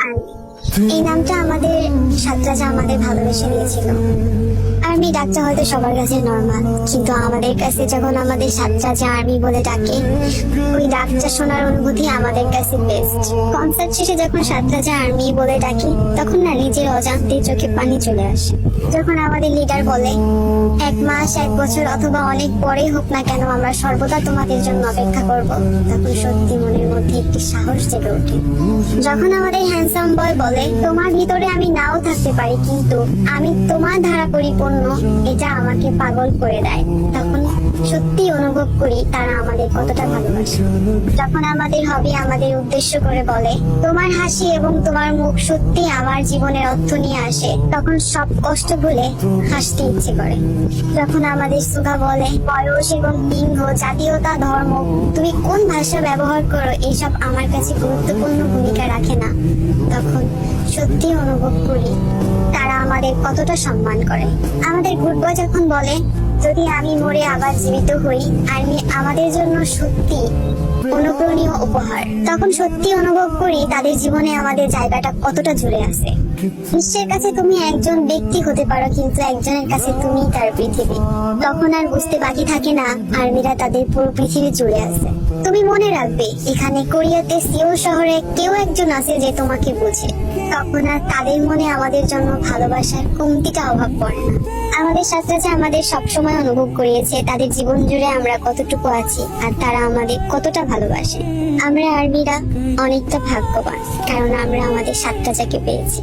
Army. এই নামটা আমাদের সাতরাজা আমাদের ভালোবেসে দিয়েছিল। আর্মি ডাকটা হয়তো সবার কাছে নর্মাল, কিন্তু আমাদের কাছে যখন আমাদের সাতরাজা আর্মি বলে ডাকে, ওই ডাকটা শোনার অনুভূতি আমাদের কাছে বেস্ট। কনসার্ট শেষে যখন সাতরাজা আর্মি বলে ডাকি, তখন না নিজের অজান্তে চোখে পানি চলে আসে। যখন আমাদের লিডার বলে 1 মাস 1 বছর অথবা অনেক পরে হোক না কেন, আমরা সর্বদা তোমাদের জন্য অপেক্ষা করব, তখন সত্যি মনের মধ্যে একটি সাহস জেগে ওঠে। যখন আমাদের হ্যান্ডসাম বয় বলে তোমার ভিতরে আমি নাও থাকতে পারি, কিন্তু আমি তোমার দ্বারা পরিপূর্ণ, এটা আমাকে পাগল করে দেয়, তখন সত্যি অনুভব করি তারা আমাদের কতটা ভালোবাসে। যখন আমাদের হবি আমাদের উদ্দেশ্য করে বলে তোমার হাসি এবং তোমার মুখ সত্যি আমার জীবনের অর্থ নিয়ে আসে, তখন সব কষ্ট ভুলে হাসতে ইচ্ছে করে। যখন আমাদের সুগা বলে বয়স এবং লিঙ্গ, জাতীয়তা, ধর্ম, তুমি কোন ভাষা ব্যবহার করো, এইসব আমার কাছে গুরুত্বপূর্ণ ভূমিকা রাখে না, তখন সত্যি অনুভব করি তারা আমাদের কতটা সম্মান করে। আমাদের গুড বয় যখন বলে যদি আমি মরে আবার জীবিত হই, আর্মি আমাদের জন্য সত্যি অনুপ্রেরণীয় উপহার, তখন সত্যি অনুভব করি তাদের জীবনে আমাদের জায়গাটা কতটা জুড়ে আছে। বিশ্বের কাছে তুমি একজন ব্যক্তি হতে পারো, কিন্তু একজনের কাছে তুমি তার পৃথিবী। তখন আর বুঝতে বাকি থাকে না আর্মিরা তাদের পুরো পৃথিবী জুড়ে আছে। তুমি মনে রাখবে এখানে কোরিয়াতে সিওল শহরে কেউ একজন আছে যে তোমাকে বোঝে, তখন আর তাদের মনে আমাদের জন্য ভালোবাসার কমতিটা অভাব পড়ে না। আমাদের সাথে আমাদের সবসময় অনুভব করিয়েছে তাদের জীবন জুড়ে আমরা কতটুকু আছি আর তারা আমাদের কতটা ভালোবাসে। আমরা আর্মিরা অনেকটা ভাগ্যবান, কারণ আমরা আমাদের সাতরাজাকে পেয়েছি।